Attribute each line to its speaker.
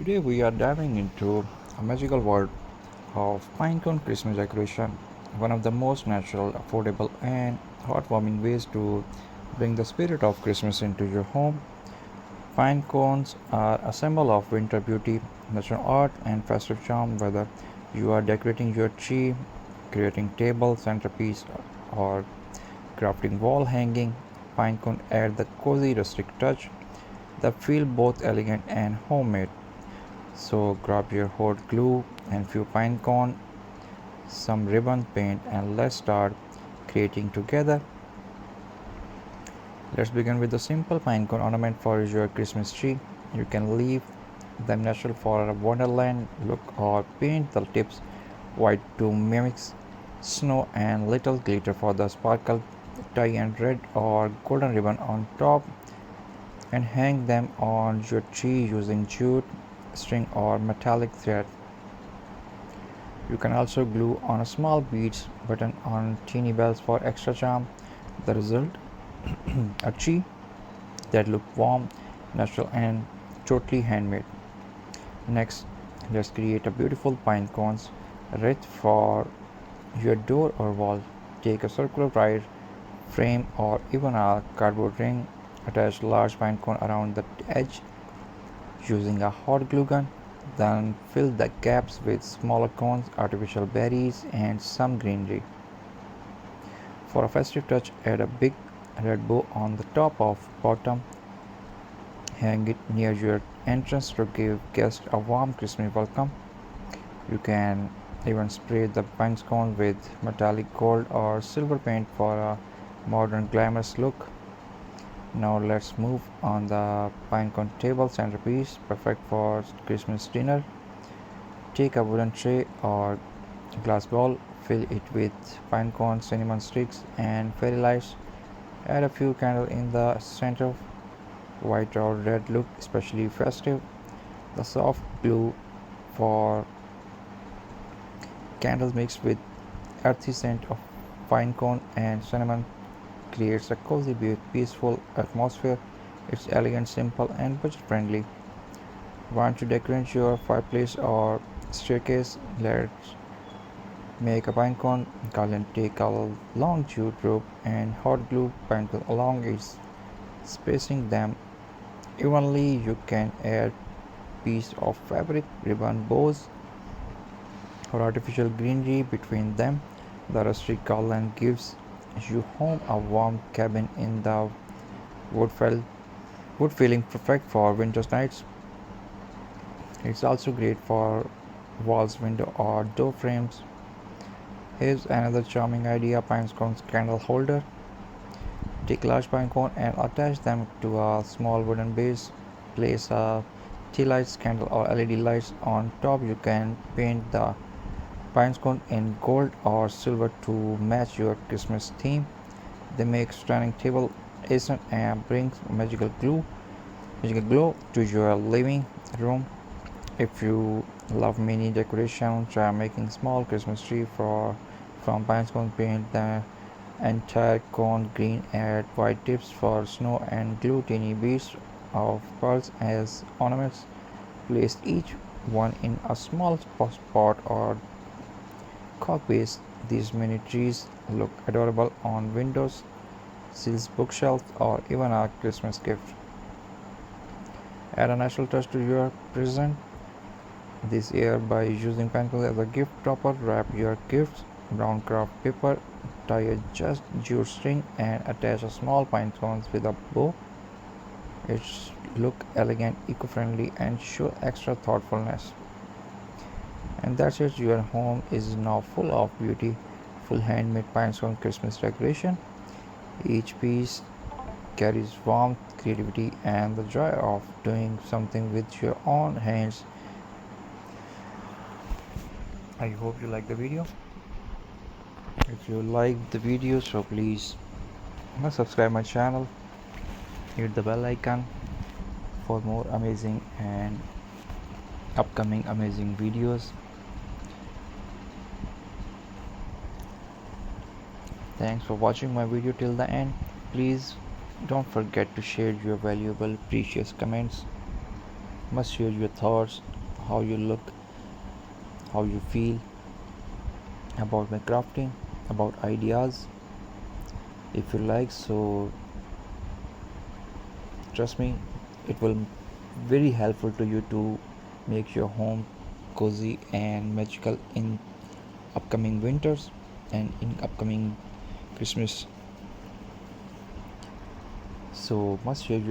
Speaker 1: Today we are diving into a magical world of Pinecone Christmas decoration, one of the most natural, affordable, and heartwarming ways to bring the spirit of Christmas into your home. Pine cones are a symbol of winter beauty, natural art, and festive charm. Whether you are decorating your tree, creating table centerpiece, or crafting wall hanging, pinecone add the cozy rustic touch that feel both elegant and homemade. So grab your hot glue and few pine cone, some ribbon paint, and let's start creating together. Let's begin with the simple pine cone ornament for your Christmas tree. You can leave them natural for a wonderland look or paint the tips white to mimic snow and little glitter for the sparkle. Tie and red or golden ribbon on top and hang them on your tree using jute, string, or metallic thread. You can also glue on a small beads button on teeny bells for extra charm. The result, a tree that looks warm, natural, and totally handmade. Next, let's create a beautiful pine cones wreath for your door or wall. Take a circular wire frame or even a cardboard ring. Attach large pine cone around the edge using a hot glue gun. Then fill the gaps with smaller cones, artificial berries, and some greenery. For a festive touch, add a big red bow on the top of bottom. Hang it near your entrance to give guests a warm Christmas welcome. You can even spray the pine cone with metallic gold or silver paint for a modern glamorous look. Now let's move on the pinecone table centerpiece, perfect for Christmas dinner. Take a wooden tray or glass bowl, fill it with pinecone, cinnamon sticks, and fairy lights. Add a few candles in the center. White or red look especially festive. The soft glue for candles mixed with earthy scent of pinecone and cinnamon creates a cozy, peaceful atmosphere. It's elegant, simple, and budget friendly. Want to decorate your fireplace or staircase? Let's make a pinecone garland. Take a long jute rope and hot glue pinecone along its spacing them evenly. You can add piece of fabric, ribbon, bows, or artificial greenery between them. The rustic garland gives you home a warm cabin in the wood, wood feeling perfect for winter nights. It's also great for walls, window, or door frames. Here's another charming idea: pine cones candle holder. Take large pine cone and attach them to a small wooden base. Place a tea lights, candle, or LED lights on top. You can paint the pine cone in gold or silver to match your Christmas theme. They make stunning table accent and brings magical glow to your living room. If you love mini decoration, try making small Christmas tree from pine cone. Paint the entire cone green, add white tips for snow, and glue tiny beads of pearls as ornaments. Place each one in a small spot or cork base. These mini trees look adorable on windows, sills, bookshelves, or even a Christmas gift. Add a natural touch to your present this year by using pencils as a gift topper. Wrap your gifts brown craft paper, tie a just jute string, and attach a small pine cones with a bow. It look elegant, eco-friendly, and show extra thoughtfulness. And that's it. Your home is now full of beautiful handmade pine cone Christmas decoration. Each piece carries warmth, creativity, and the joy of doing something with your own hands. I hope you like the video. If you like the video, so please subscribe my channel, hit the bell icon for more amazing and upcoming amazing videos. Thanks for watching my video till the end. Please don't forget to share your valuable precious comments. Must share your thoughts, how you look, how you feel about my crafting, about ideas. If you like, so trust me, it will very helpful to you to make your home cozy and magical in upcoming winters and in upcoming Christmas. So must share your